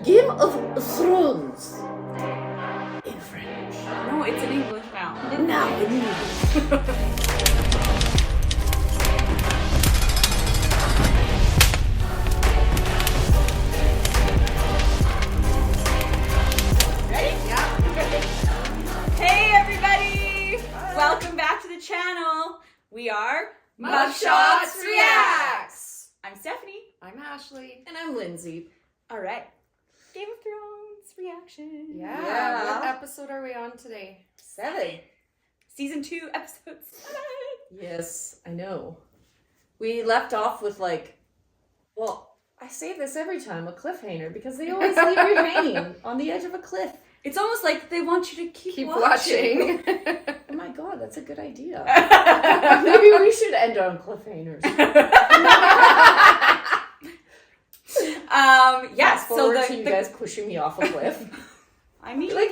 Game of Thrones. In French. No, it's in English now. Now in English. Hey everybody! Welcome back to the channel. We are MOKKA Reacts. I'm Stephanie. I'm Ashley. And I'm Lindsay. All right. Game of Thrones reaction. Yeah. What episode are we on today? 7. Season 2, episode 7. Yes, I know. We left off with well, I say this every time, a cliffhanger, because they always leave you hanging on the edge of a cliff. It's almost like they want you to keep watching. Oh my god, that's a good idea. Maybe we should end on cliffhangers. Yes, so to you guys pushing me off a cliff. I mean, I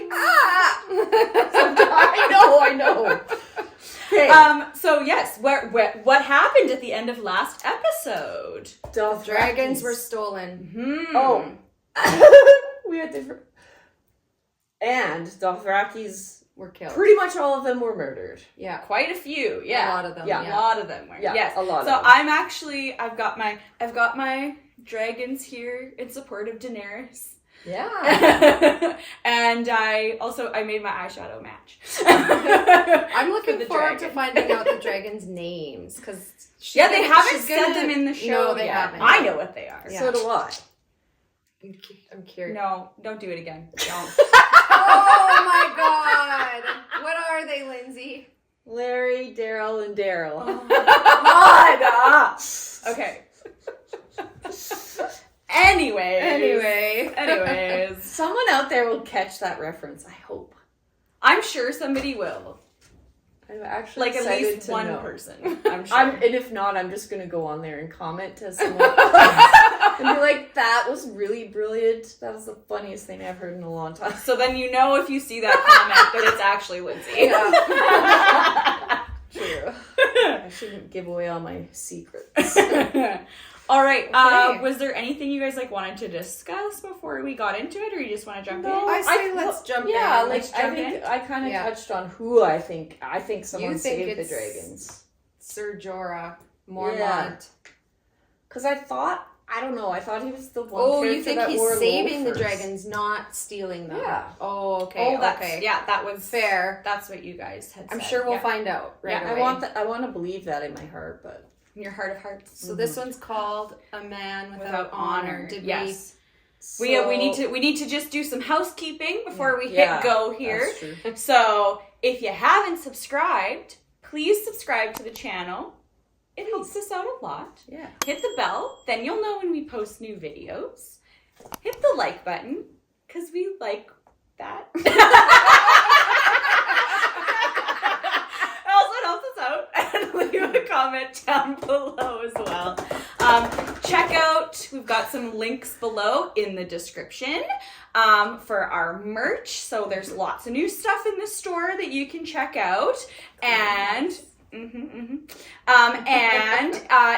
know. Okay. So yes, what happened at the end of last episode? Dragons were stolen. Oh. We had different... And Dothraki's Were killed. pretty much all of them were murdered. Yeah. Quite a few, yeah. A lot of them. Yeah. A lot of them were. Yeah, Yes. a lot of So them. I've got my dragons here in support of Daenerys. Yeah. And I made my eyeshadow match. I'm looking the forward dragon. to finding out the dragons' names because They haven't said them in the show No, they yet. haven't. I know what they are. Yeah. So do I. I'm curious. No, don't do it again. Don't. Oh my god! What are they, Lindsay? Larry, Daryl, and Daryl. Okay. Anyways. Someone out there will catch that reference, I hope. I'm sure somebody will. I'm actually Like at excited least to one know. person. I'm sure. And if not, I'm just going to go on there and comment to someone and be like, that was really brilliant. That was the funniest thing I've heard in a long time. So then you know if you see that comment that it's actually Lindsay. Yeah. True. I shouldn't give away all my secrets. All right. Okay. Was there anything you guys wanted to discuss before we got into it, or you just want to jump in? I say let's jump in. Yeah, Let's I jump think in. I kind of Yeah. touched on who I think someone You think saved the it's dragons. Sir Jorah Mormont. Yeah. Because I thought he was the one Oh, you character think that he's wore saving the loafers. dragons, not stealing them? Yeah. Oh, okay. Yeah, that was Fair. That's what you guys had I'm said. sure we'll Yeah. find out right Yeah, away. I want to believe that in my heart, but In your heart of hearts. So this one's called A Man Without Honor. Did yes. we? We need to just do some housekeeping before we Yeah, hit go here. That's true. So if you haven't subscribed, please subscribe to the channel. It helps us out a lot. Yeah. Hit the bell, then you'll know when we post new videos. Hit the like button, because we like that. It also helps us out, and leave a comment down below as well. Check out, we've got some links below in the description for our merch. So there's lots of new stuff in the store that you can check out. And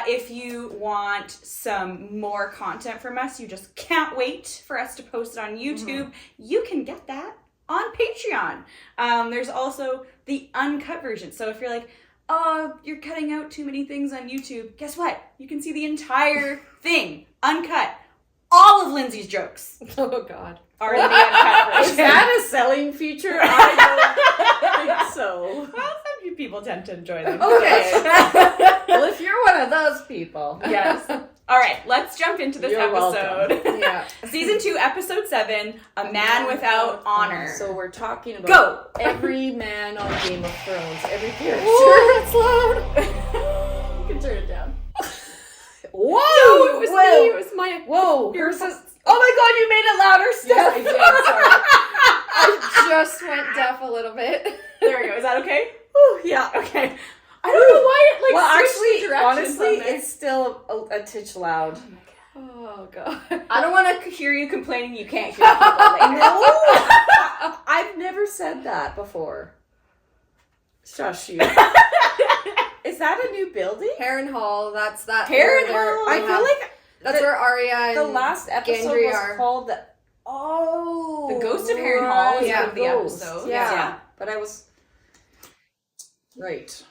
if you want some more content from us, you just can't wait for us to post it on YouTube, you can get that on Patreon. There's also the uncut version. So if you're like, oh, you're cutting out too many things on YouTube, guess what? You can see the entire thing, uncut. All of Lindsay's jokes Oh, God. are in the uncut version. Is that a selling feature? I don't think so. Well, some people tend to enjoy them. Okay. Well, if you're one of those people. Yes. All right, let's jump into this You're episode. Yeah. Season 2, Episode 7, A Man Without Honor. So we're talking about Go! every man on Game of Thrones, every character. Ooh, that's loud. You can turn it down. Whoa! No, it was Whoa. me. It was my... Whoa! Yours Who's is- this? Oh my god, you made it louder, Steph! Yes, I did. Sorry. I just went deaf a little bit. There we go. Is that okay? Ooh, yeah. Okay. I don't know why it Well, switched actually, directions honestly, on there. it's still a titch loud. Oh, God. I don't want to hear you complaining you can't hear people later. No! I've never said that before. Shush you. Is that a new building? Harrenhal, that's that. Harrenhal. where I they feel have- like that's where Arya and the last episode Gendry was are. called Oh, The Ghost of Harrenhal was Yeah, one of the Ghost. episodes. Yeah. But I was right.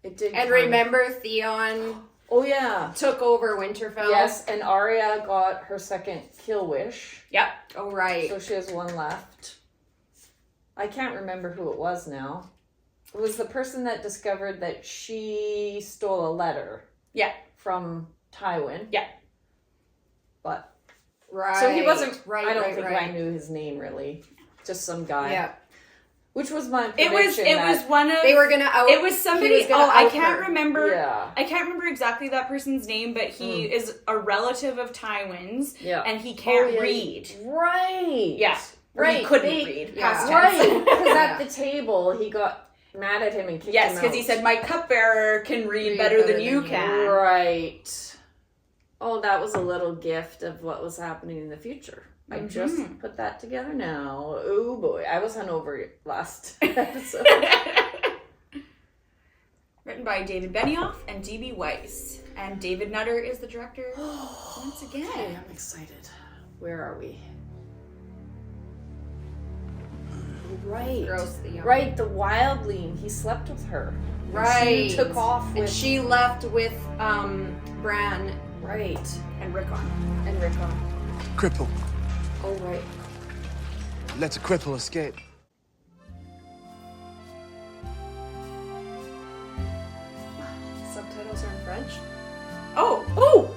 It did. And remember, Theon Oh yeah. took over Winterfell. Yes, and Arya got her second kill wish, Yep. Oh, right. so she has one left. I can't remember who it was now. It was the person that discovered that she stole a letter. Yeah. From Tywin. Yeah. But Right. so he wasn't. Right. I don't right, think right. I knew his name really. Just some guy. Yeah. Which was my It prediction. was one of They were gonna out. it was he somebody was gonna I out can't her. remember. Yeah. I can't remember exactly that person's name, but he is a relative of Tywin's, Yeah. and he can't yeah. read. Right. Yeah. Or Right. he couldn't They- read. Yeah. Past tense. Right. Because Yeah. at the table he got mad at him and kicked Yes, him out. because he said my cupbearer can read better than you can. Right. Oh, that was a little gift of what was happening in the future. I just put that together now. Oh boy, I was hungover last episode. Written by David Benioff and D.B. Weiss. And David Nutter is the director once again. Okay, I'm excited. Where are we? Right. Gross Theon. Right, the wildling. He slept with her. And Right. She took off with... And she left with Bran. Right. And Rickon. And Rickon. Cripple. Oh, right. Let a cripple escape. Subtitles are in French. Oh! Oh!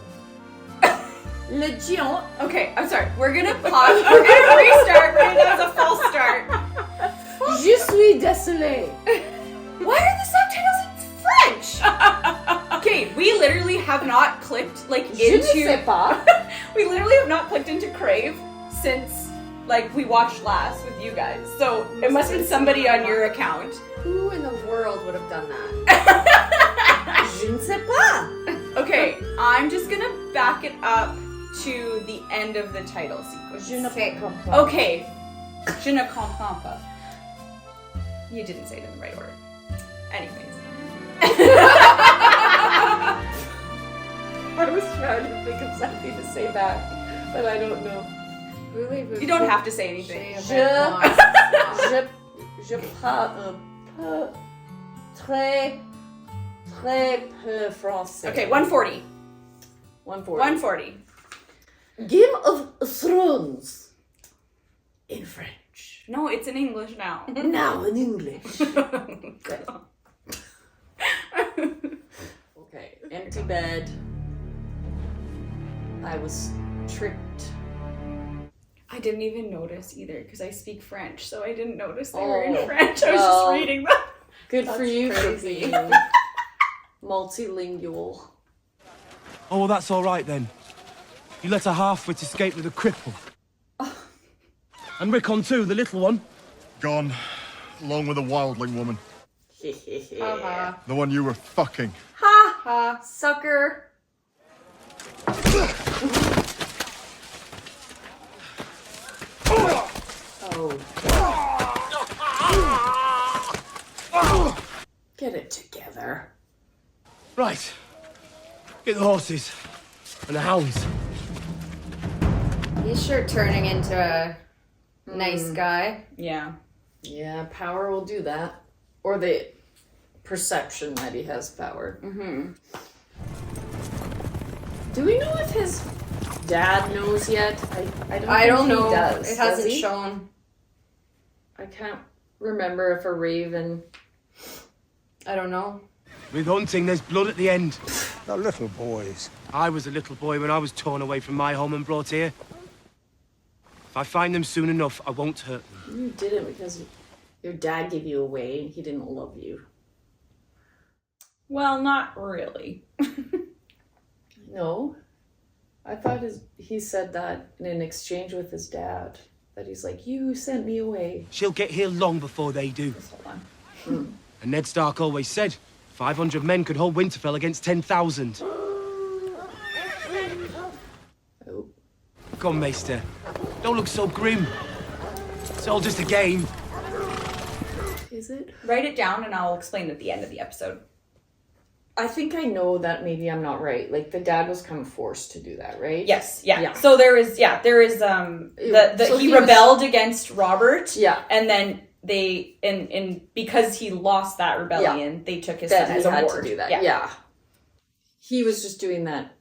Le Géant. Okay, I'm sorry. We're gonna pause. We're gonna restart. That was a false start. Je suis désolé. Why are the subtitles in French? Okay, we literally have not clicked Je ne sais into. pas. We literally have not clicked into Crave since we watched last with you guys. So it must have been somebody on your account. Who in the world would have done that? Je ne sais pas. Okay, I'm just gonna back it up to the end of the title sequence. Je ne Okay. comprends pas. Okay. Je ne comprends pas. You didn't say it in the right order. Anyways. I was trying to think of something to say back, but I don't know. You don't have to say anything. Je parle un peu, très peu français. Okay, 140. 140. 140. Game of Thrones. In French. No, it's in English now. Now in English. Good. Okay, empty bed. I was tricked. I didn't even notice either because I speak French, so I didn't notice they were in Oh, French. I was well. just reading them. Good That's for you crazy. for being multilingual. Oh, well, that's all right then. You let a half-wit escape with a cripple. And Rickon too, the little one. Gone, along with a wildling woman. Uh-huh. The one you were fucking. Ha ha, sucker. Oh. Get it together. Right. Get the horses. And the hounds. He's sure turning into a nice guy. Yeah. Yeah, power will do that. Or the perception that he has power. Mm-hmm. Do we know if his dad knows yet? I don't think know. He does. It hasn't Does he? shown. I can't remember if a raven. I don't know. With hunting, there's blood at the end. The little boys. I was a little boy when I was torn away from my home and brought here. If I find them soon enough, I won't hurt them. You didn't because your dad gave you away and he didn't love you. Well, not really. No. I thought he said that in an exchange with his dad. That he's like, you sent me away. She'll get here long before they do. Just hold on. And Ned Stark always said, 500 men could hold Winterfell against 10,000. Oh. Come, Maester. Don't look so grim. It's all just a game. Is it? Write it down and I'll explain at the end of the episode. I think I know that maybe I'm not right. Like the dad was kind of forced to do that, right? Yes, yeah. Yeah. So there is So he he was- rebelled against Robert. Yeah. And then they and because he lost that rebellion, they took his That son he as a had ward. to do that. Yeah. Yeah. He was just doing that.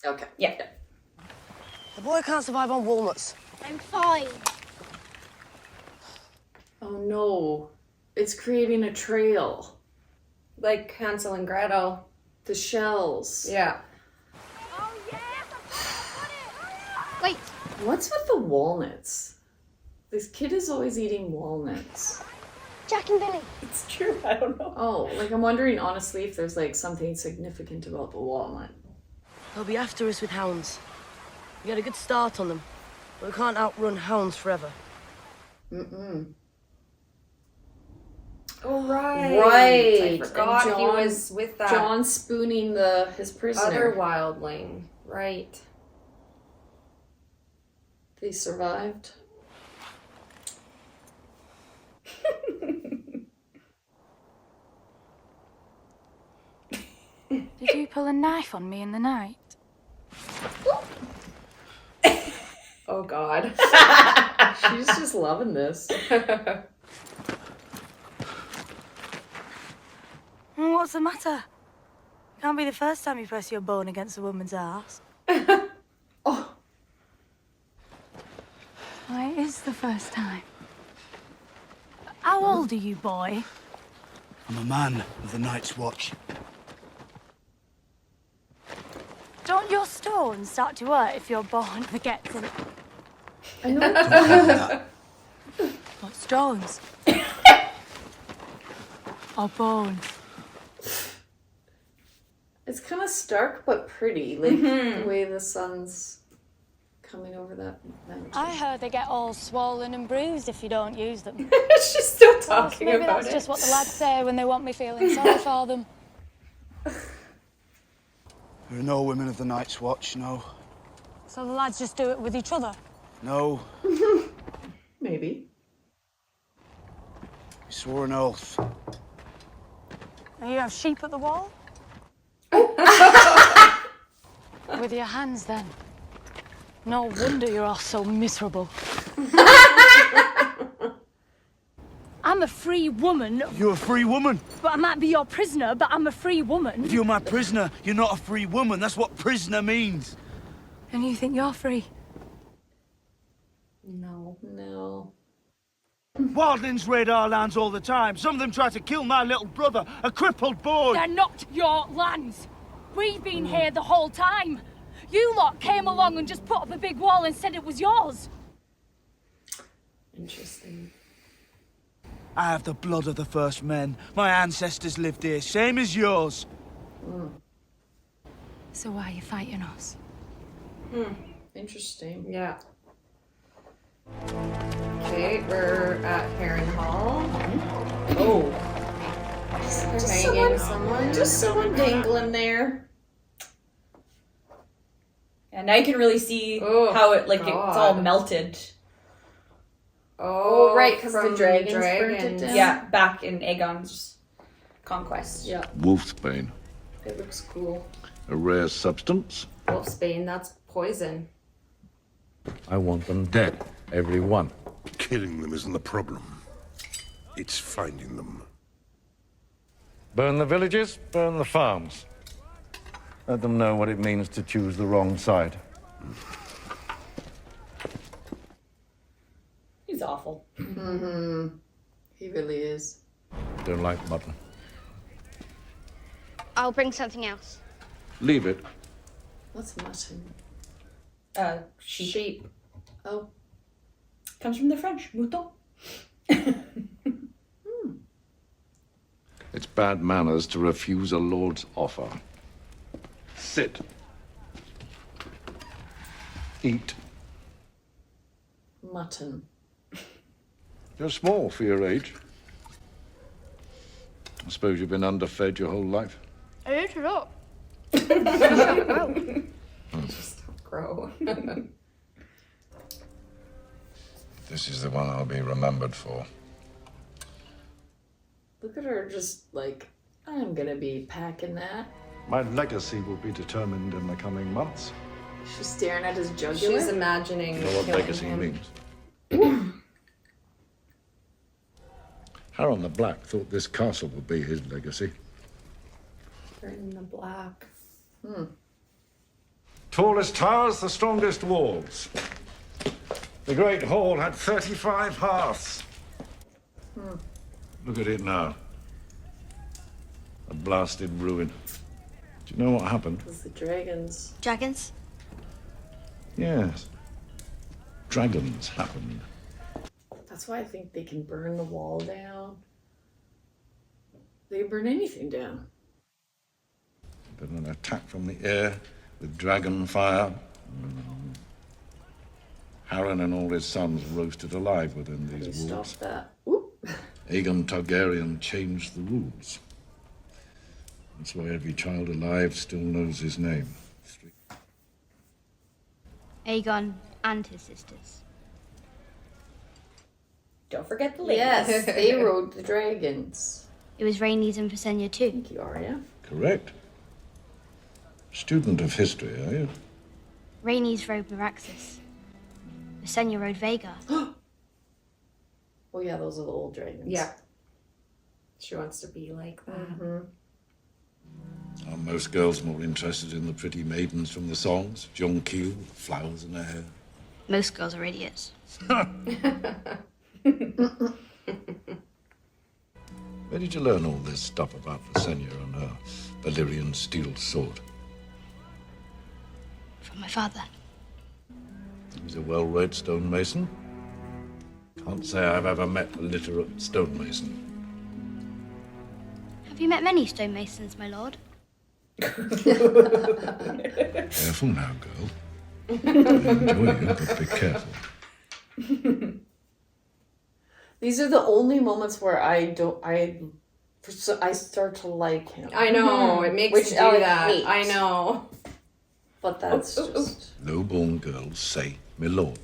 Okay. Yeah. The boy can't survive on walnuts. I'm fine. Oh no. It's creating a trail. Like Hansel and Gretel. The shells. Yeah. Wait, What's with the walnuts? This kid is always eating walnuts. Jack and Billy. It's true. I don't know. Oh, like I'm wondering honestly if there's like something significant about the walnut. They'll be after us with hounds. We got a good start on them, but we can't outrun hounds forever. Oh, right. Right. I forgot And he was with that John spooning his prisoner. other wildling. Right. They survived. Did you pull a knife on me in the night? Oh, God. She's just loving this. What's the matter? Can't be the first time you press your bone against a woman's ass. Oh, Well, it is the first time. How old are you, boy? I'm a man of the Night's Watch. Don't your stones start to hurt if your bone forgets it? I know. What stones? Or bones? It's kind of stark but pretty, like the way the sun's coming over that mountain. I heard they get all swollen and bruised if you don't use them. She's still talking Maybe about that's it. just what the lads say when they want me feeling sorry for them. There are no women of the Night's Watch, no. So the lads just do it with each other. No. Maybe. We swore an oath. And you have sheep at the wall? With your hands, then. No wonder you're all so miserable. I'm a free woman, You're a free woman. but I might be your prisoner, but I'm a free woman. If you're my prisoner, you're not a free woman. That's what prisoner means. And you think you're free? No. No. Wildlings raid our lands all the time. Some of them try to kill my little brother, a crippled boy. They're not your lands. We've been here the whole time. You lot came along and just put up a big wall and said it was yours. Interesting. I have the blood of the first men. My ancestors lived here, same as yours. So why are you fighting us? Interesting. Yeah. Okay, we're at Heron Hall. Oh. They're hanging someone. Just someone dangling there. And now you can really see Oh, how it it's all God. melted. Oh, right, 'cause the from dragons burnt it down. Yeah, back in Aegon's conquest. Yeah, Wolfsbane, it looks cool. a rare substance. Wolfsbane, that's poison. I want them dead, every one. Killing them isn't the problem. It's finding them. Burn the villages, burn the farms. Let them know what it means to choose the wrong side. He's awful. He really is. Don't like mutton. I'll bring something else. Leave it. What's mutton? Sheep. Oh, Comes from the French. Mouton. It's bad manners to refuse a lord's offer. Sit. Eat. mutton. You're small for your age. I suppose you've been underfed your whole life. I ate it up. Just grow. This is the one I'll be remembered for. Look at her just like, I'm gonna be packing that. My legacy will be determined in the coming months. She's staring at his jugular. She's imagining You know what killing legacy him. means? Harold the Black thought this castle would be his legacy. Burn the black. Tallest towers, the strongest walls. The great hall had 35 hearths. Look at it now. A blasted ruin. Do you know what happened? It was the dragons. Dragons? Yes. Dragons happened. That's why I think they can burn the wall down. They can burn anything down. Then an attack from the air with dragon fire. Harren and all his sons roasted alive within They these walls. stopped that. Oop. Aegon Targaryen changed the rules. That's why every child alive still knows his name. Aegon and his sisters. Don't forget the ladies. Yes, they rode the dragons. It was Rhaenys and Visenya too. Thank you, Arya. Correct. Student of history, are you? Rhaenys rode Meraxus. Visenya rode Vhagar. Oh yeah, those are the old dragons. Yeah. She wants to be like that. Are most girls more interested in the pretty maidens from the songs? Jonquil, flowers in her hair? Most girls are idiots. Where did you learn all this stuff about Visenya and her Valyrian steel sword? From my father. He's a well-read stonemason. Can't say I've ever met a literate stonemason. Have you met many stonemasons, my lord? Careful now, girl. I enjoy you, but be careful. These are the only moments where I start to like him. I know, it makes Which you I do that. hate. I know. But that's just... Low-born girls say, "My lord,"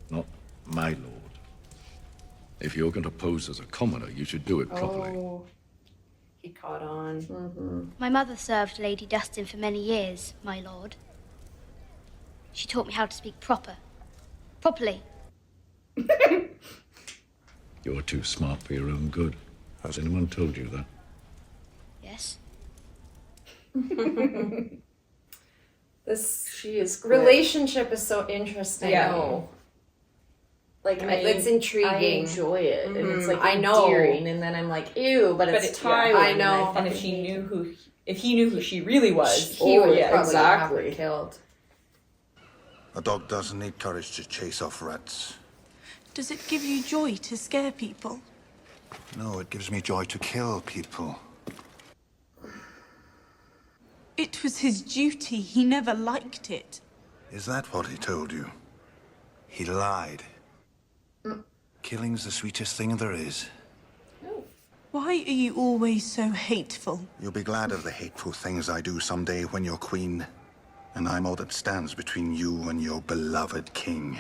not "my lord." If you're going to pose as a commoner, you should do it properly. Oh, he caught on. My mother served Lady Dustin for many years, my lord. She taught me how to speak properly. You're too smart for your own good. Has anyone told you that? Yes. This She is quick. relationship is so interesting. Yeah. No. Like, I mean, it's intriguing. I enjoy it. And it's like I know. endearing. And then I'm like, ew, but it's Tywin. I know. And if he knew who she really was, He would yeah, probably exactly. have her killed. A dog doesn't need courage to chase off rats. Does it give you joy to scare people? No, it gives me joy to kill people. It was his duty. He never liked it. Is that what he told you? He lied. Killing's the sweetest thing there is. Why are you always so hateful? You'll be glad of the hateful things I do someday when you're queen. And I'm all that stands between you and your beloved king.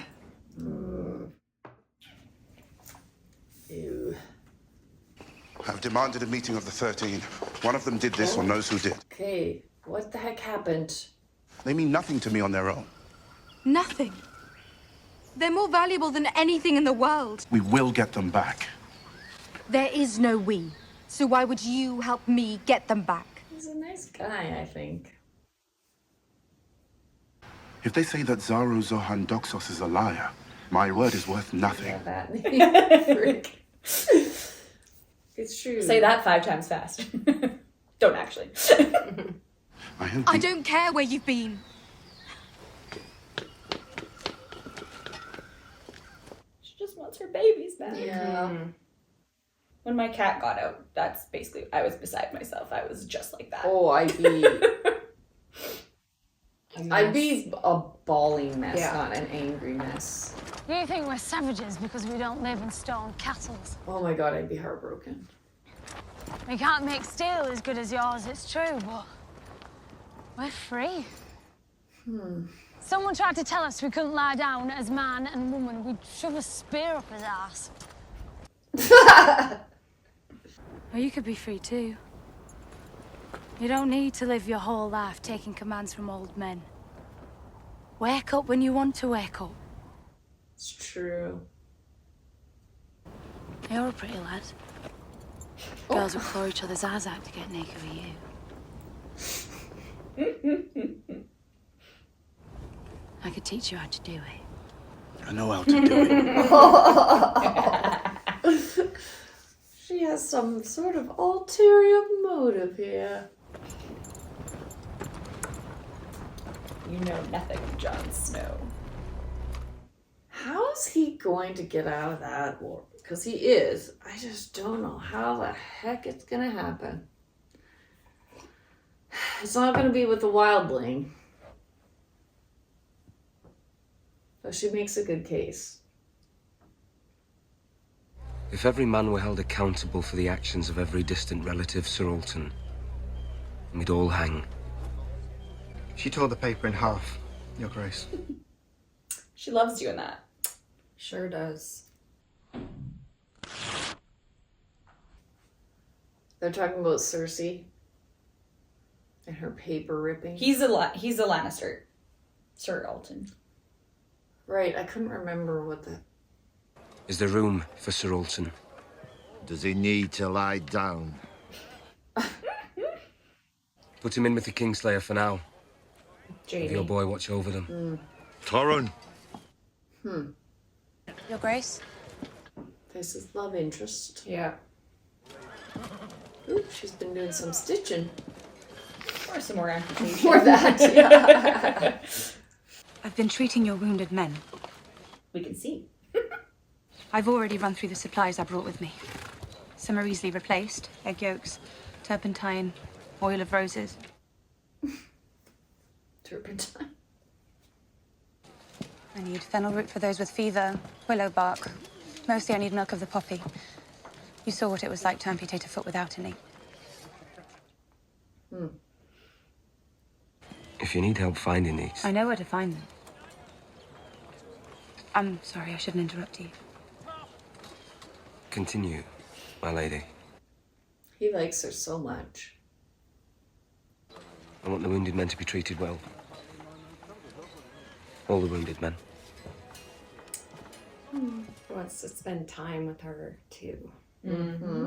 Ew. I've demanded a meeting of the 13. One of them did this or knows who did. Okay, what the heck happened? They mean nothing to me on their own. Nothing. They're more valuable than anything in the world. We will get them back. There is no we. So why would you help me get them back? He's a nice guy, I think. If they say that Zaro Zohan Doxos is a liar, my word is worth nothing. Yeah, that freak. It's true. say that 5 times fast. Don't actually. I don't care where you've been. She just wants her babies back. Yeah. When my cat got out, that's basically, I was beside myself. I was just like that. Oh, I'd be a bawling mess, Yeah. not an angry mess. You think we're savages because we don't live in stone castles. Oh my god, I'd be heartbroken. We can't make steel as good as yours, it's true, but we're free. Someone tried to tell us we couldn't lie down as man and woman. We'd shove a spear up his ass. Or you could be free too. You don't need to live your whole life taking commands from old men. Wake up when you want to wake up. It's true. You're a pretty lad. Girls would claw each other's eyes out to get naked with you. I could teach you how to do it. I know how to do it. She has some sort of ulterior motive here. You know nothing of Jon Snow. How is he going to get out of that war? Because he is. I just don't know how the heck it's going to happen. It's not going to be with the wildling. But she makes a good case. If every man were held accountable for the actions of every distant relative, Sir Alton, we'd all hang. She tore the paper in half, Your Grace. She loves doing that. Sure does. They're talking about Cersei and her paper ripping. He's a Lannister. Sir Alton. Right, I couldn't remember what the... Is there room for Sir Alton? Does he need to lie down? Put him in with the Kingslayer for now. JD. Have your boy watch over them. Torrun. Your Grace? This is love interest. Yeah. Ooh, she's been doing some stitching. Or some more amputation. For that, yeah. I've been treating your wounded men. We can see. I've already run through the supplies I brought with me. Some are easily replaced. Egg yolks, turpentine, oil of roses. Turpentine. I need fennel root for those with fever, willow bark. Mostly I need milk of the poppy. You saw what it was like to amputate a foot without any. If you need help finding these... I know where to find them. I'm sorry, I shouldn't interrupt you. Continue, my lady. He likes her so much. I want the wounded men to be treated well. All the wounded men. He wants to spend time with her, too. Mm-hmm.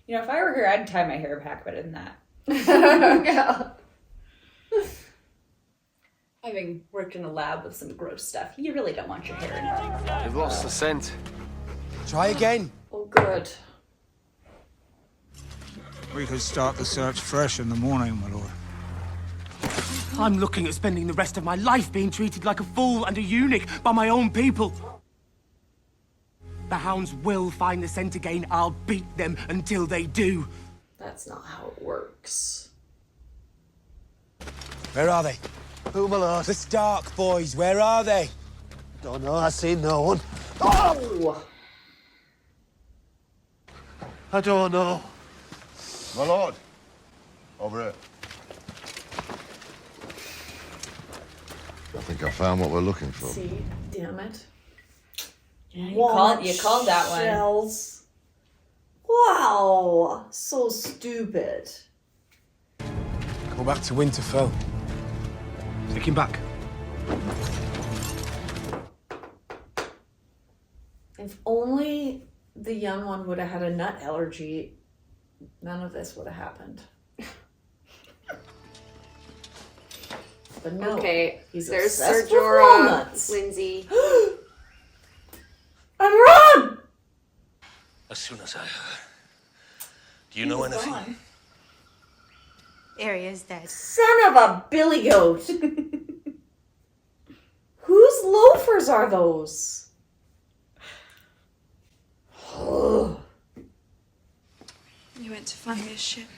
You know, if I were her, I'd tie my hair back better than that. Yeah. Having worked in a lab with some gross stuff, you really don't want your hair in it. You've lost the scent. Try again. Oh, good. We could start the search fresh in the morning, my lord. I'm looking at spending the rest of my life being treated like a fool and a eunuch by my own people. The hounds will find the scent again. I'll beat them until they do. That's not how it works. Where are they? Who, my lord? The Stark boys, where are they? Don't know, I see no one. Oh! I don't know. My lord. Over here. I think I found what we're looking for. See? Damn it. Yeah, you called that one. Shells. Wow. So stupid. Go back to Winterfell. Take him back. If only the young one would have had a nut allergy, none of this would have happened. But no, Okay, he's there's Sir obsessed with Jorah, walnuts. Lindsay. I'm wrong! As soon as I heard. Do you know anything? Gone. Arya's dead. Son of a billy goat! Whose loafers are those? You went to find me a ship.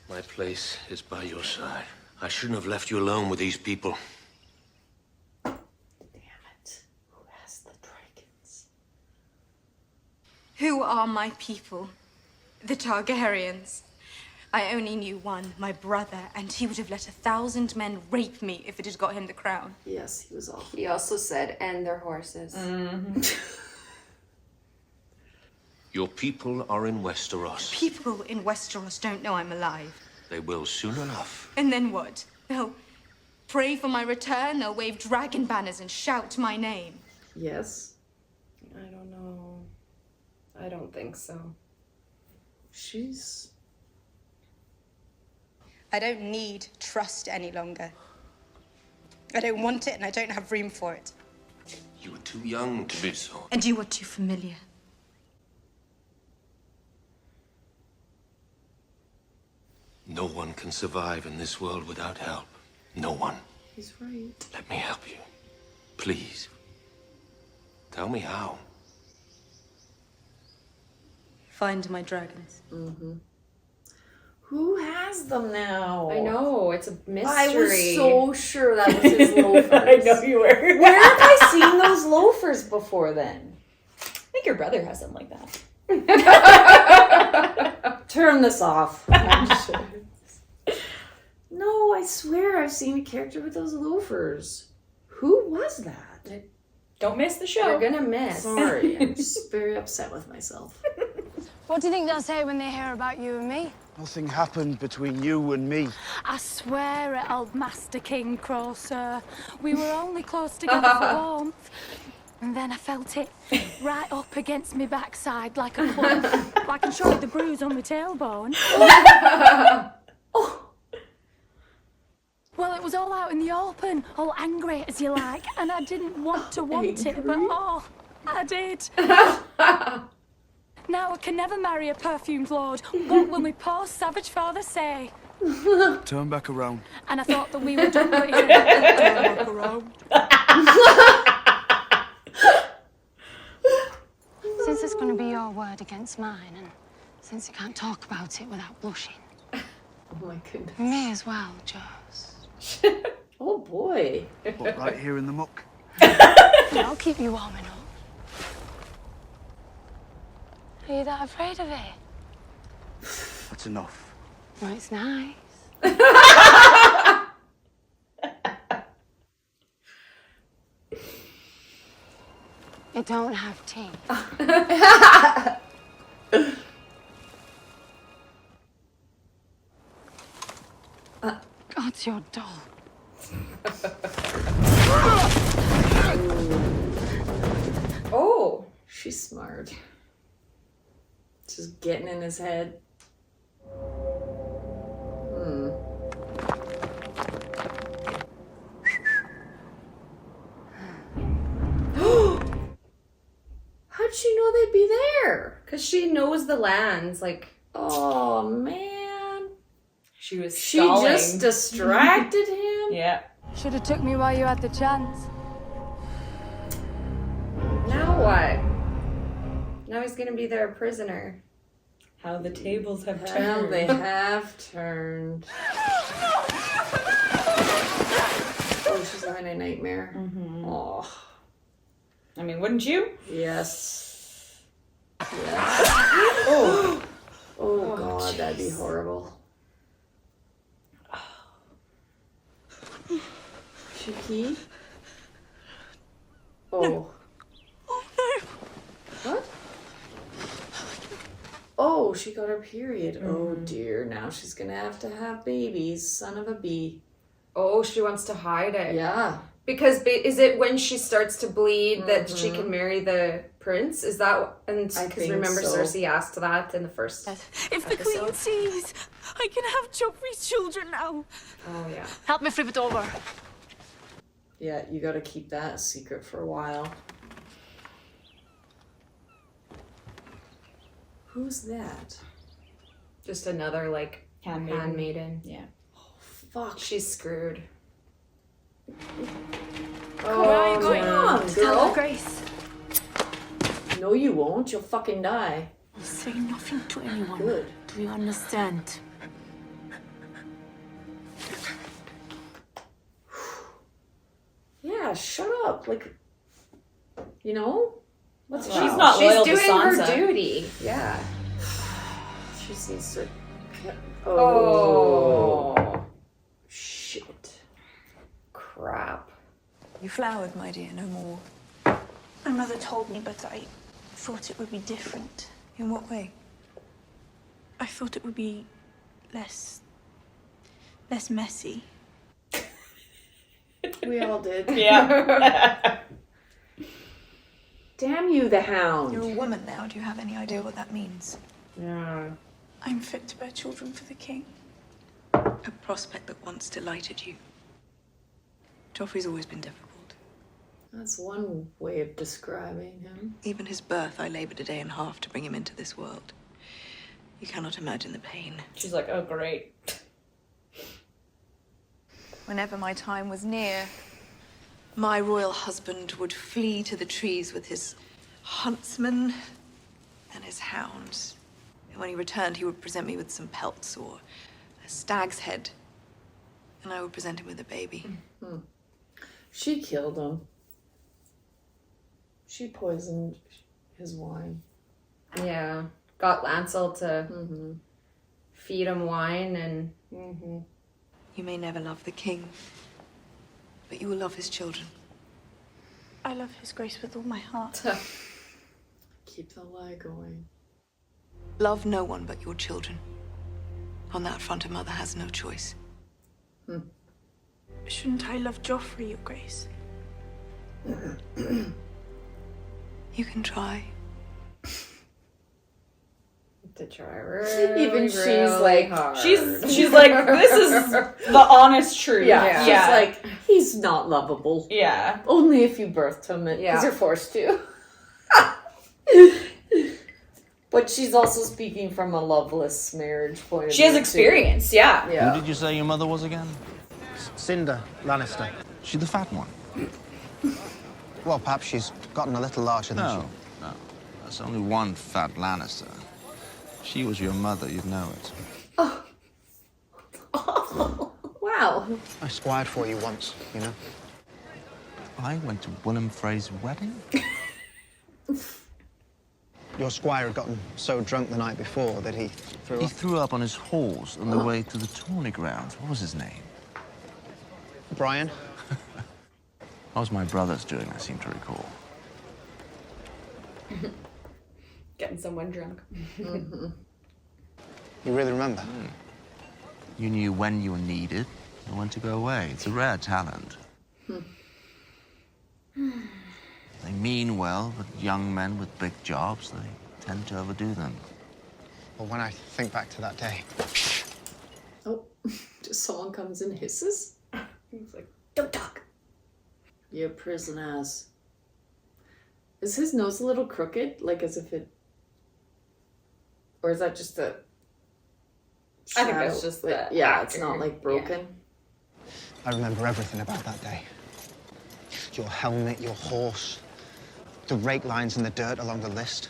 My place is by your side. I shouldn't have left you alone with these people. Damn it. Who has the dragons? Who are my people? The Targaryens. I only knew one, my brother, and he would have let 1,000 men rape me if it had got him the crown. Yes, he was awful. He also said, and their horses. Your people are in Westeros. People in Westeros don't know I'm alive. They will soon enough. And then what? They'll pray for my return, they'll wave dragon banners and shout my name. Yes. I don't know. I don't think so. She's... I don't need trust any longer. I don't want it and I don't have room for it. You were too young to be so. And you are too familiar. No one can survive in this world without help. No one. He's right. Let me help you. Please. Tell me how. Find my dragons. Mm-hmm. Who has them now? I know, it's a mystery. I was so sure that was his loafers. I know you were. Where have I seen those loafers before then? I think your brother has them like that. Turn this off. No, I swear I've seen a character with those loafers. Who was that? Don't miss the show. You're gonna miss. Sorry, I'm just very upset with myself. What do you think they'll say when they hear about you and me? Nothing happened between you and me. I swear it, old Master King Crow, sir. We were only close together for warmth. And then I felt it right up against me backside like a club. I can show you the bruise on my tailbone. Oh. Well, it was all out in the open, all angry as you like, and I didn't want to want it, but oh, I did. Now I can never marry a perfumed lord. What will my poor savage father say? Turn back around. And I thought that we were done, but he said, turn back around. Since it's going to be your word against mine, and since you can't talk about it without blushing. Oh my goodness. Me as well, Joss. Oh boy. But right here in the muck. I'll keep you warm enough. Are you that afraid of it? That's enough. Well, it's nice. It don't have teeth. God's your doll. Oh, she's smart. Just getting in his head. How'd she know they'd be there? because she knows the lands. Like, Oh man. She was She stalling. just distracted him? Yeah. Should have took me while you had the chance. now what? Now he's gonna be their prisoner. How the tables have Hell, turned. they have turned. Oh, she's having a nightmare. Oh. I mean, wouldn't you? Yes. Yes. Oh. Oh, God, that'd be horrible. Shiki? Oh. No. Oh, no. What? Oh, she got her period. Oh, dear. Now she's going to have babies. Son of a bee. Oh, she wants to hide it. Yeah. Because is it when she starts to bleed that she can marry the prince? Is that and I because think remember so. Cersei asked that in the first If the queen sees, I can have Joffrey's children now. Oh yeah. Help me flip it over. Yeah, you got to keep that a secret for a while. Who's that? Just another like handmaiden. Yeah. Fuck. She's screwed. Where are you going? Come on, Tell girl. her Grace. No, you won't. You'll fucking die. I'll say nothing to anyone. Good. Do you understand? Yeah, shut up. Like, you know? What's She's not She's loyal to doing her Sansa. duty. Yeah. She needs to... Oh. Shit. Crap. You flowered, my dear, no more. My mother told me, but I thought it would be different. In what way? I thought it would be less less messy. We all did. Yeah. Damn you, the hound. You're a woman now. Do you have any idea what that means? Yeah. I'm fit to bear children for the king. A prospect that once delighted you. Joffrey's always been difficult. That's one way of describing him. Even his birth, I laboured a day and a half to bring him into this world. You cannot imagine the pain. She's like, oh, great. Whenever my time was near, my royal husband would flee to the trees with his huntsmen and his hounds. And when he returned, he would present me with some pelts or a stag's head. And I would present him with a baby. Mm-hmm. She killed him. She poisoned his wine. Yeah. Got Lancel to feed him wine and... You may never love the king, but you will love his children. I love his grace with all my heart. Keep the lie going. Love no one but your children. On that front, a mother has no choice. Shouldn't I love Joffrey, your grace? You can try. To try really, Even she's really like hard. She's like, this is the honest truth. Yeah. She's like, he's not lovable. Yeah. Only if you birthed him because Yeah. you're forced to. But she's also speaking from a loveless marriage point of view. She has experience, yeah. Who did you say your mother was again? Cinder Lannister. She the fat one? Well, perhaps she's gotten a little larger than No, no. There's only one fat Lannister. She was your mother, you'd know it. Wow. I squired for you once, you know. I went to Willem Frey's wedding? Your squire had gotten so drunk the night before that he threw He up. threw up on his horse on the way to the tourney grounds. What was his name? Brian? How was my brother's doing, I seem to recall. Getting someone drunk. You really remember? You knew when you were needed and when to go away. It's a rare talent. They mean well, but young men with big jobs, they tend to overdo them. Well, when I think back to that day, Oh, just someone comes and hisses. He's like, don't talk. You prison ass. Is his nose a little crooked? Like as if it... Or is that just a... I think shadow? that's just Like, the yeah, it's actor. not like broken. I remember everything about that day. Your helmet, your horse, the rake lines in the dirt along the list,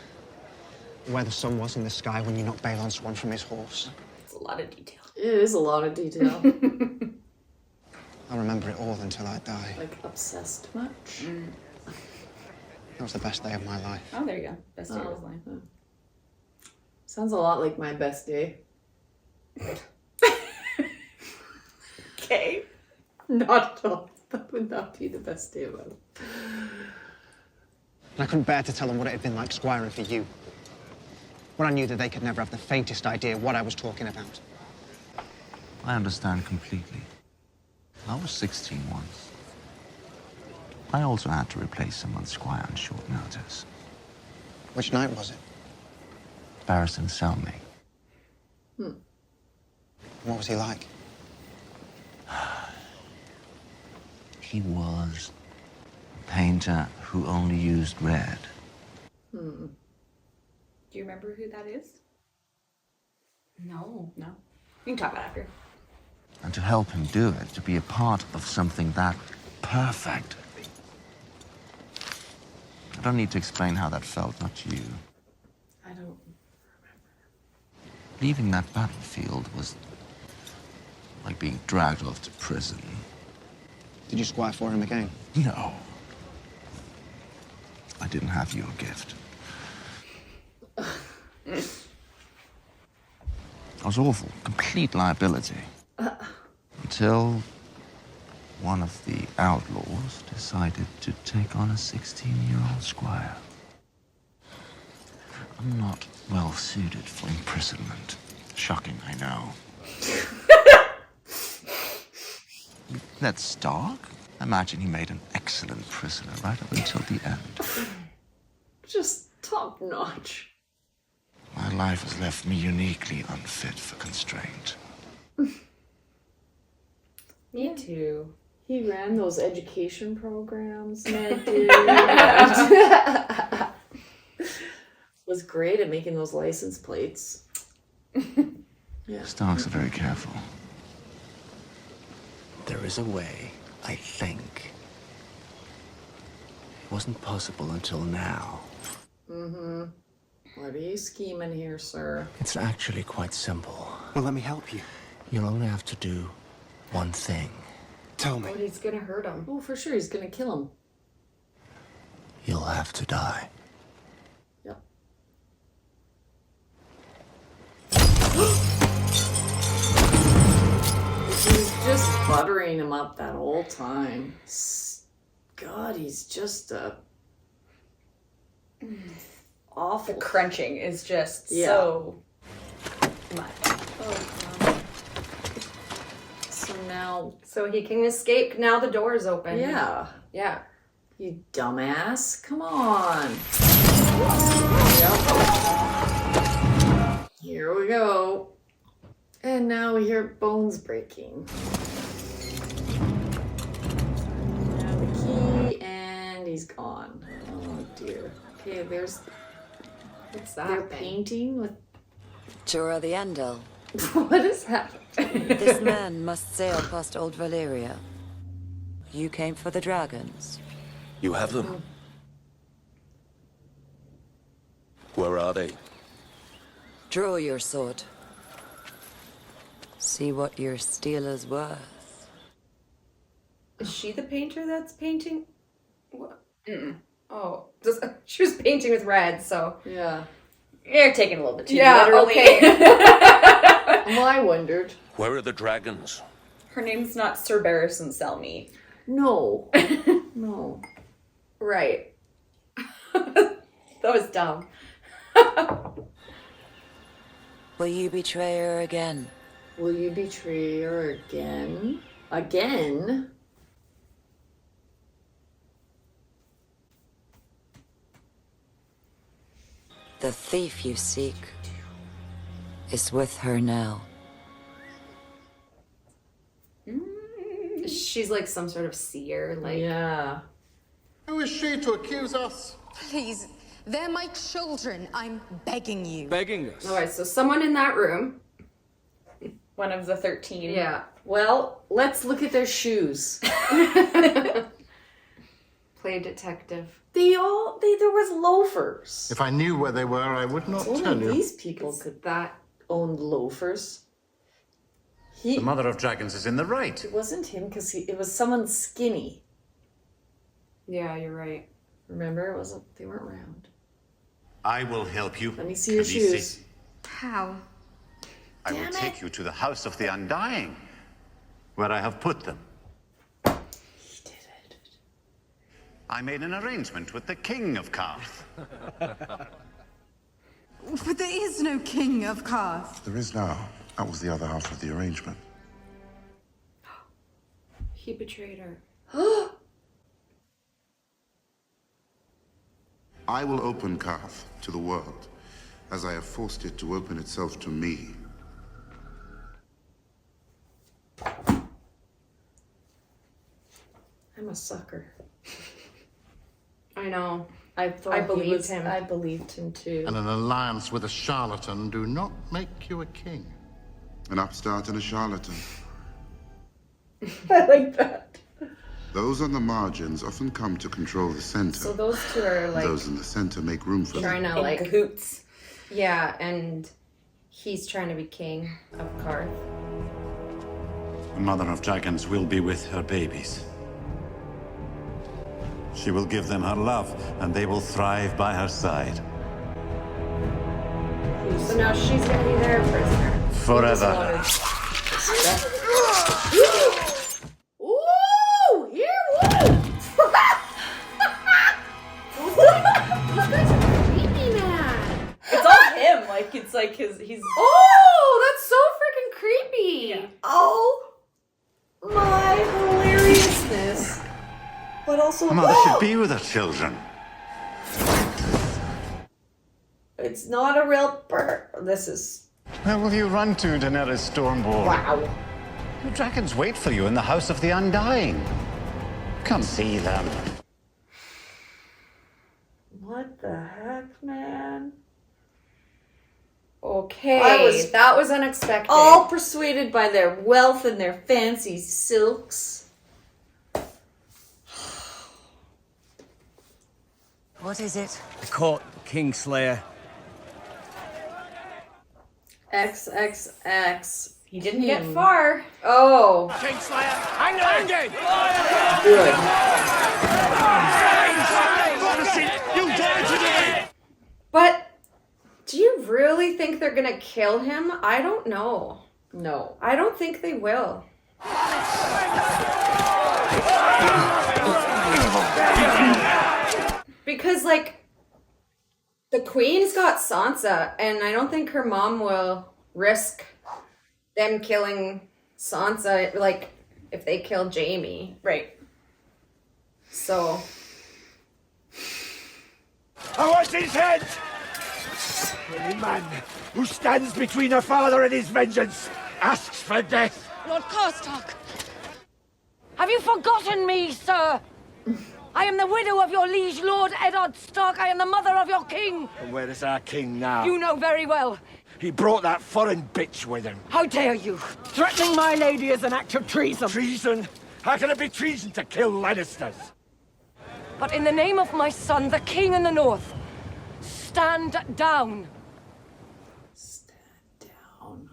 where the sun was in the sky when you knocked Balon Swan from his horse. It's a lot of detail. It is a lot of detail. I remember it all until I die. Like obsessed much? That was the best day of my life. Oh, there you go. Best day of his life. Sounds a lot like my best day. Okay. Not at all. That would not be the best day of my life. And I couldn't bear to tell them what it had been like squiring for you. When I knew that they could never have the faintest idea what I was talking about. I understand completely. I was 16 once. I also had to replace someone's squire on short notice. Which night was it? Barristan Selmy. What was he like? He was a painter who only used red. Do you remember who that is? No. No. You can talk about it after. And to help him do it, to be a part of something that perfect. I don't need to explain how that felt, not you. I don't... Leaving that battlefield was like being dragged off to prison. Did you squire for him again? No. I didn't have your gift. I was awful, complete liability. Until one of the outlaws decided to take on a 16-year-old squire. I'm not well suited for imprisonment. Shocking, I know. That's Stark? I imagine he made an excellent prisoner right up until the end. Just top notch. My life has left me uniquely unfit for constraint. Me too. He ran those education programs, Ned did. Was great at making those license plates. Yeah. Starks are very careful. There is a way, I think. It wasn't possible until now. Mm-hmm. What are you scheming here, sir? It's actually quite simple. Well, let me help you. You'll only have to do one thing. Tell me. Oh, he's gonna hurt him. Oh, for sure, he's gonna kill him. You'll have to die. Yep. He's just buttering him up that whole time. God, he's just awful. The crunching is just so much. Oh, God. So now... So he can escape. Now the door is open. Yeah. Yeah. You dumbass. Come on. Yep. Here we go. And now we hear bones breaking. Now the key, and he's gone. Oh dear. Okay, there's... What's that? They're painting with... Jura the Endel. What is that? This man must sail past Old Valyria. You came for the dragons. You have them? Where are they? Draw your sword. See what your steel is worth. Is she the painter that's painting? What? Oh, she was painting with red, so. Yeah. You're taking a little bit too literally. Okay. Well, I wondered. Where are the dragons? Her name's not Sir Barristan Selmy. No. No. Right. That was dumb. Will you betray her again? Will you betray her again? Again? The thief you seek is with her now. She's like some sort of seer, like. Yeah. Who is she to accuse us? Please, they're my children. I'm begging you. Begging us? Alright, so someone in that room. One of the 13. Yeah. Well, let's look at their shoes. Play detective. There was loafers. If I knew where they were, I would not tell Only you. these people could own loafers. The Mother of Dragons is in the right. It wasn't him because it was someone skinny. Yeah, you're right. Remember, they weren't round. I will help you. Let me see your Khaleesi. shoes. How? I will take you to the House of the Undying, where I have put them. He did it. I made an arrangement with the King of Karth. But there is no king of Karth. There is now. That was the other half of the arrangement. He betrayed her. I will open Karth to the world, as I have forced it to open itself to me. I'm a sucker. I know. I believed him. I believed him too. And an alliance with a charlatan do not make you a king. An upstart and a charlatan. I like that. Those on the margins often come to control the center. So those two are like Those in the center make room for trying them. to like cahoots. Yeah, and he's trying to be king of Karth. The Mother of Dragons will be with her babies. She will give them her love, and they will thrive by her side. So now she's gonna be their prisoner. Forever. Ooh! Here, what? Those guys are creepy, man. It's all him. Like, it's like he's... Oh, that's so freaking creepy. Oh my But also, A mother should be with her children. it's not a real bird. This is... Where will you run to, Daenerys Stormborn? Wow. The dragons wait for you in the House of the Undying. Come see them. What the heck, man? Okay, I was that was unexpected. all persuaded by their wealth and their fancy silks. What is it? The court, Kingslayer. XXX. He didn't get far. Oh. Kingslayer, hanging! Good. You dare to do it! But do you really think they're gonna kill him? I don't know. No. I don't think they will. Because, like, the queen's got Sansa, and I don't think her mom will risk them killing Sansa, like, if they kill Jaime. Right. So... I want his head! Any man who stands between a father and his vengeance asks for death. Lord Karstark! Have you forgotten me, sir? I am the widow of your liege Lord Eddard Stark. I am the mother of your king. And where is our king now? You know very well. He brought that foreign bitch with him. How dare you? Threatening my lady is an act of treason. Treason? How can it be treason to kill Lannisters? But in the name of my son, the king in the north, stand down. Stand down.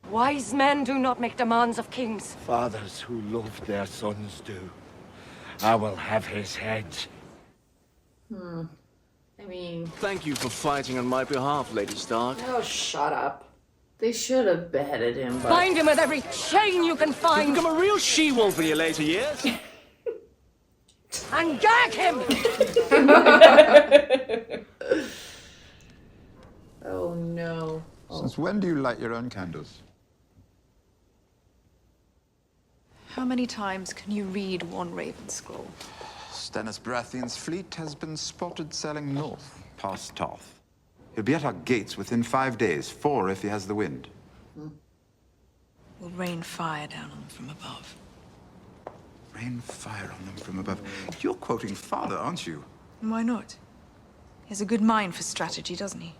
Wise men do not make demands of kings. Fathers who love their sons do. I will have his head. I mean... Thank you for fighting on my behalf, Lady Stark. Oh, shut up. They should have beheaded him, but... Bind him with every chain you can find. You've become a real she-wolf in your later years. And gag him! Oh, no. Since when do you light your own candles? How many times can you read one Raven scroll? Stennis Baratheon's fleet has been spotted sailing north, past Tarth. He'll be at our gates within 5 days, 4 if he has the wind. We'll rain fire down on them from above. Rain fire on them from above. You're quoting Father, aren't you? Why not? He has a good mind for strategy, doesn't he?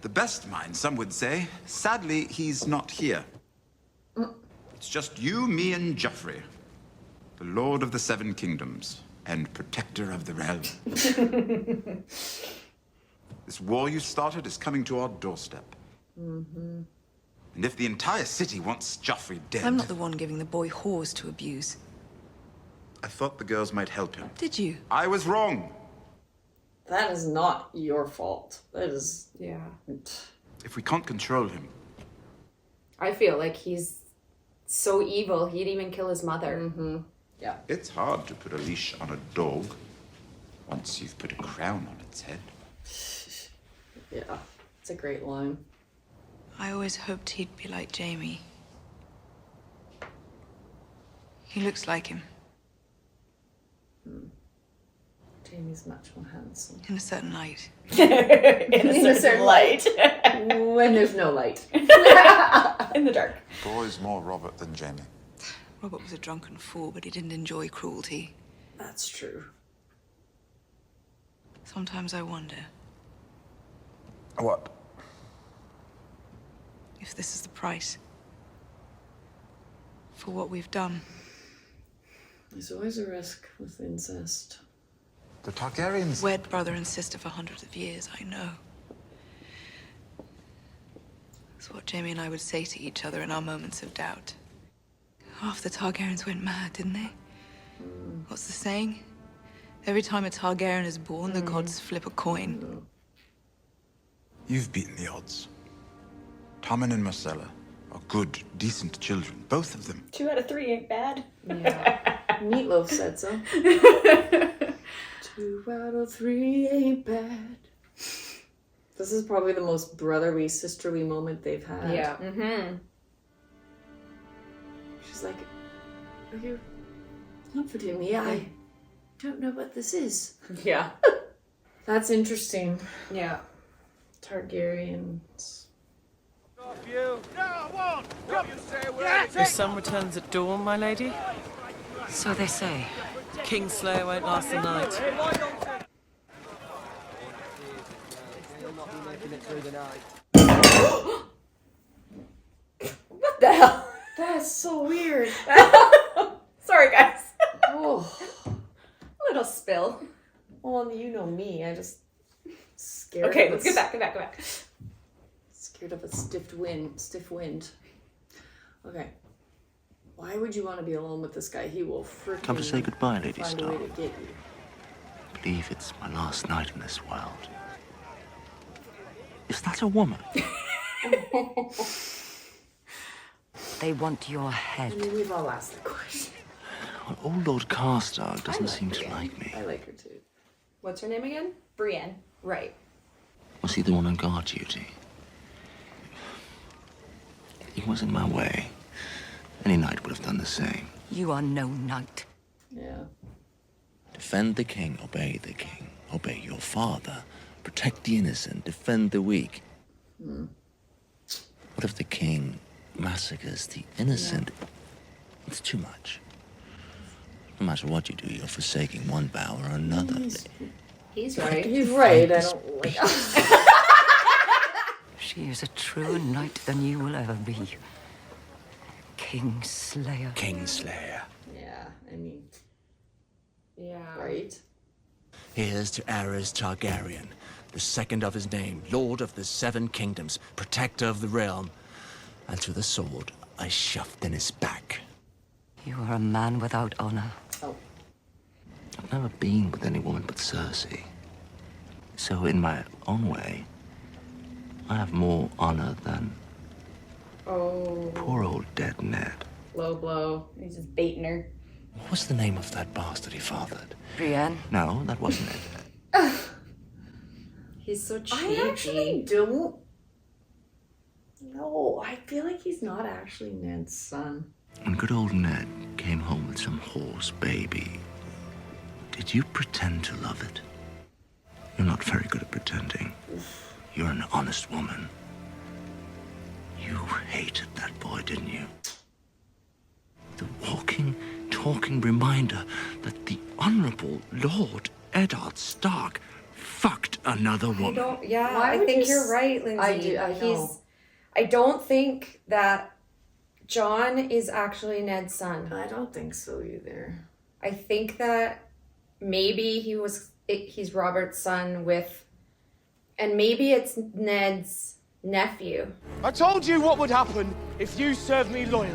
The best mind, some would say. Sadly, he's not here. It's just you, me, and Joffrey. The Lord of the Seven Kingdoms and Protector of the Realm. This war you started is coming to our doorstep. And if the entire city wants Joffrey dead... I'm not the one giving the boy whores to abuse. I thought the girls might help him. Did you? I was wrong. That is not your fault. That is... Yeah. If we can't control him... I feel like he's so evil, he'd even kill his mother. Yeah. It's hard to put a leash on a dog once you've put a crown on its head. Yeah. It's a great line. I always hoped he'd be like Jaime. He looks like him. Jamie's much more handsome. In a certain light. In a certain light. When there's no light. In the dark. Boy's more Robert than Jaime. Robert was a drunken fool, but he didn't enjoy cruelty. That's true. Sometimes I wonder What? if this is the price for what we've done. There's always a risk with incest. The Targaryens... Wed brother and sister for hundreds of years, I know. It's what Jaime and I would say to each other in our moments of doubt. Half the Targaryens went mad, didn't they? What's the saying? Every time a Targaryen is born, the gods flip a coin. You've beaten the odds. Tommen and Marcella are good, decent children, both of them. 2 out of 3 ain't bad. Yeah. Meatloaf said so. 2 out of 3 ain't bad. This is probably the most brotherly, sisterly moment they've had. Yeah. She's like, are you comforting me? I don't know what this is. Yeah. That's interesting. Yeah. Targaryens. Your son returns at dawn, my lady? So they say. Kingslayer won't last the night. What the hell? That's so weird. Sorry, guys. Oh. Little spill. Well, you know me. I just scared. Okay, of let's a get back. Scared of a stiff wind. Okay. Why would you want to be alone with this guy? He will freaking Come to say goodbye, Lady find a Stark. way to get you. I believe it's my last night in this world. Is that a woman? They want your I head. mean, we've all asked the question. Well, old Lord Karstark doesn't seem to Brienne. like me. I like her too. What's her name again? Brienne. Right. Was he the one on guard duty? He was in my way. Any knight would have done the same. You are no knight. Yeah. Defend the king, obey the king. Obey your father. Protect the innocent, defend the weak. What if the king massacres the innocent? It's too much. No matter what you do, you're forsaking one vow or another. He's right. He's right. I don't like. She is a truer knight than you will ever be. Kingslayer. Kingslayer. Yeah. I mean. Yeah. Right. Here's to Aerys Targaryen, the second of his name, Lord of the Seven Kingdoms, protector of the realm, and to the sword I shoved in his back. You are a man without honor. Oh. I've never been with any woman but Cersei. So in my own way, I have more honor than Oh. poor old dead Ned. Low blow. He's just baiting her. What was the name of that bastard he fathered? Brienne. No, that wasn't it. He's so cheeky. I actually don't. No, I feel like he's not actually Ned's son. When good old Ned came home with some horse baby, did you pretend to love it? You're not very good at pretending. You're an honest woman. You hated that boy, didn't you? The walking, talking reminder that the Honorable Lord Eddard Stark fucked another woman. I think you're right, Lindsay. I know. I don't think that Jon is actually Ned's son. I don't think so either. I think that maybe he's Robert's son and maybe it's Ned's nephew. I told you what would happen if you served me loyally.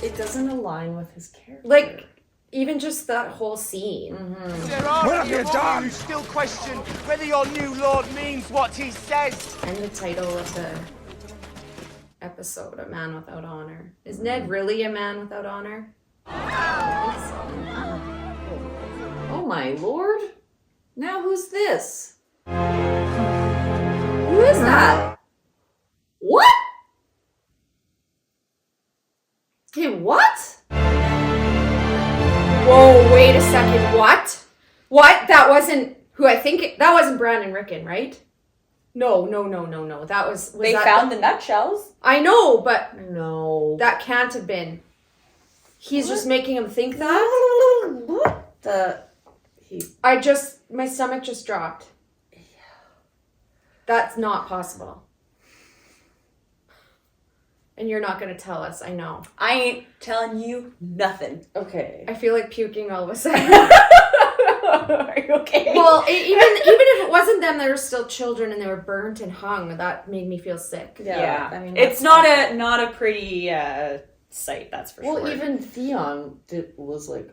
It doesn't align with his character. Like, even just that whole scene. There are any among you who still question whether your new lord means what he says. And the title of the episode, A Man Without Honor. Is Ned really a man without honor? Oh my lord! Now who's this? Who is that? What? Okay, what? Whoa, wait a second. What? What? That wasn't who I think that wasn't Brandon Rickon, right? No. That was They that found the nutshells. I know, but no. That can't have been. He's just making him think that. My stomach just dropped. That's not possible. And you're not going to tell us, I know. I ain't telling you nothing. Okay. I feel like puking all of a sudden. Are you okay? Well, even if it wasn't them, they were still children and they were burnt and hung. That made me feel sick. Yeah. I mean, it's not a pretty sight, that's for sure. Well, even Theon was like,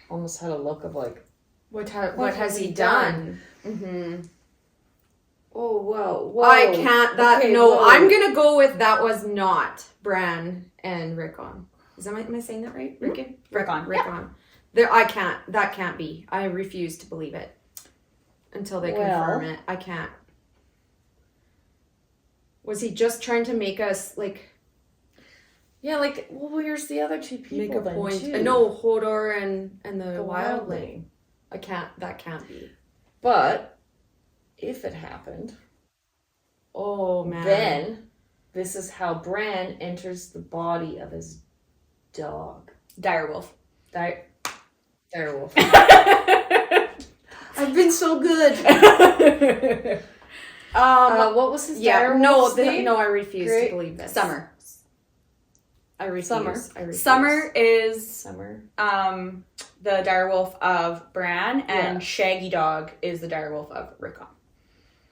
almost had a look of like, what has he done? Mm-hmm. Oh, whoa. I can't. Whoa. I'm gonna go with that was not Bran and Rickon. Am I saying that right? Rickon. Rickon. There, that can't be. I refuse to believe it until they confirm it. I can't. Was he just trying to make us like? Yeah, like, well, where's the other two people? Make a then, point. too? No, Hodor and the The Wildling. That can't be. But if it happened, oh man, then this is how Bran enters the body of his dog. Direwolf. Direwolf. I've been so good. What was his direwolf's name? No, I refuse to believe this. Summer. I refuse. Summer is Summer. The direwolf of Bran, and Shaggy Dog is the direwolf of Rickon.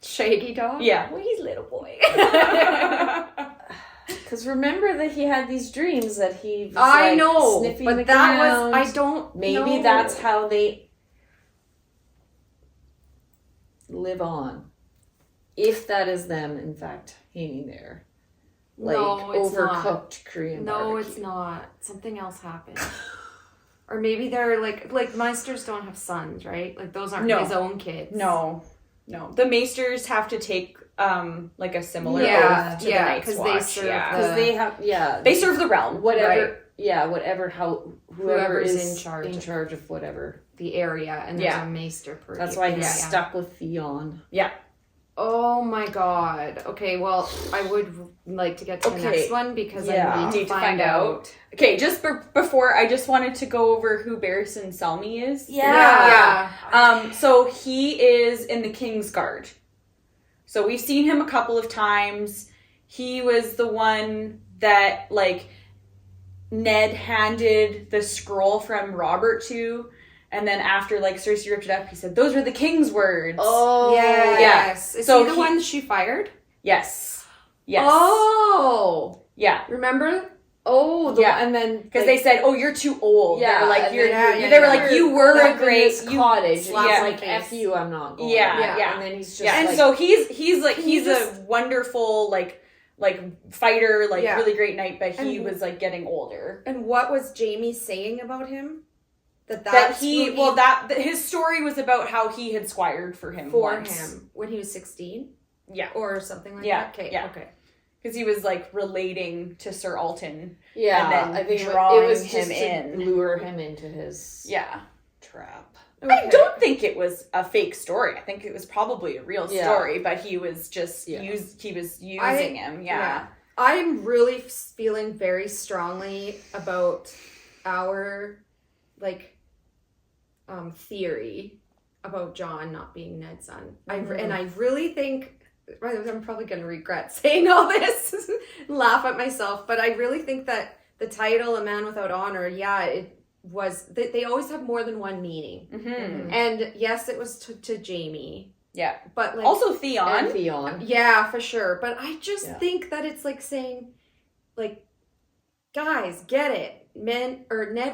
Shaggy Dog? Yeah. Well, he's a little boy. Because remember that he had these dreams that he was I know, sniffing but the that ground. was, I don't Maybe know. that's how they live on. If that is them, in fact, hanging there. Like No, it's overcooked not. Korean No, barbecue. it's not. Something else happened. Or maybe they're like Meisters don't have sons, right? Like those aren't his own kids. No. The Maesters have to take like a similar oath to the Night's Watch. They serve Because they have they serve the realm. Whatever whoever Whoever's is in charge of whatever. the area, and there's a Maester per. That's why he's stuck with Theon. Yeah. Oh my god. Okay, well, I would like to get to the next one because I need to find out. Okay, just before, I just wanted to go over who Barristan Selmy is. Yeah. So he is in the King's Guard. So we've seen him a couple of times. He was the one that, like, Ned handed the scroll from Robert to. And then after, like, Cersei ripped it up, he said, "Those were the king's words." Oh, yes. Is so he the one she fired? Yes. Yes. Oh. Yeah. Remember? Oh, and then because they said, "Oh, you're too old." Yeah, they were like, they were like, "You were a great cottage." And yeah. he's like, "F you, I'm not going." Yeah. And then he's just and like, so he's a wonderful like fighter, like really great knight, but he was like getting older. And what was Jaime saying about him? That his story was about how he had squired for him when he was 16. Yeah, or something like that. Okay, yeah. Okay. Because he was like relating to Sir Alton. Yeah, and then I think drawing it was him just in, to lure him into his trap. Okay. I don't think it was a fake story. I think it was probably a real story, but he was just using him. Yeah. I'm really feeling very strongly about our theory about Jon not being Ned's son. And I really think I'm probably going to regret saying all this, laugh at myself, but I really think that the title "A Man Without Honor," it was, they always have more than one meaning. Mm-hmm. And yes, it was to Jaime. Yeah. But like, also Theon. And Theon. Yeah, for sure. But I just think that it's like saying, like, guys, get it. Ned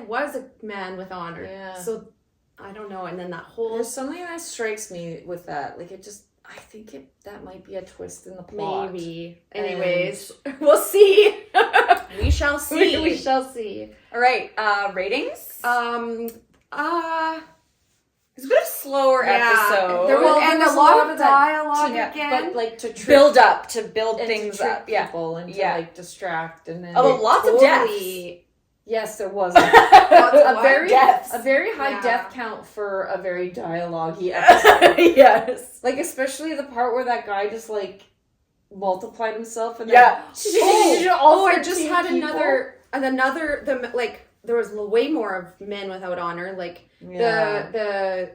was a man with honor. Yeah. So I don't know. And then that whole... There's something that strikes me with that. Like, I think that might be a twist in the plot. Maybe. Anyways, we'll see. We shall see. We shall see. All right. Ratings? It's a bit of a slower episode. There was a lot of dialogue again. But like to build things up. Yeah. People and to like distract and then lots of deaths. Yes, there was a very high Yeah. death count for a very dialogue-y episode. Yes. Like especially the part where that guy just like multiplied himself and then I just had another there was way more of Men Without Honor, like the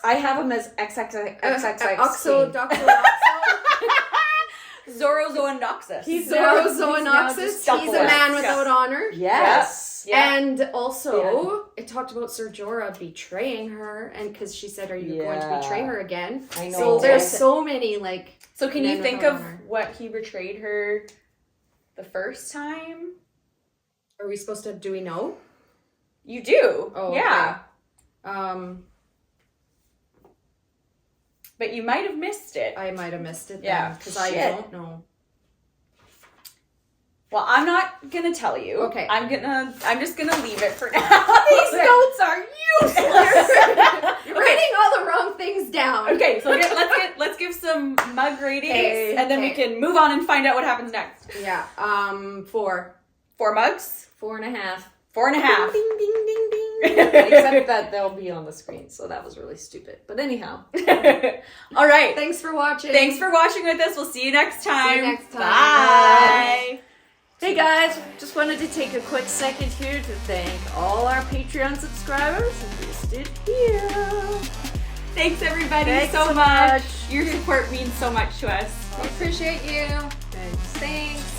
I have him as XXX. Oxo, Dr. Zorozoanoxus. He's Zorozoanoxus. He's a man without honor. Yes. Yeah. And also, it talked about Ser Jorah betraying her, and because she said, "Are you going to betray her again?" I know. So there's so many So can men you think without of honor. what he betrayed her the first time? Are we supposed to? Do we know? You do. Oh, yeah. Okay. But you might have missed it. I might have missed it. Yeah, because I don't know. Well, I'm not gonna tell you. Okay. I'm just gonna leave it for now. These notes are useless. You're writing all the wrong things down. Okay, so let's give some mug ratings, and then we Okay. can move on and find out what happens next. Yeah. 4. 4 mugs. 4.5. 4.5. Ding, ding, ding, ding. Except that they'll be on the screen, so that was really stupid. But anyhow. All right. Thanks for watching. Thanks for watching with us. We'll see you next time. See you next time. Bye. Hey guys, just wanted to take a quick second here to thank all our Patreon subscribers listed here. Thanks everybody Thanks so so much. much. Your support means so much to us. We appreciate you. Thanks. Thanks.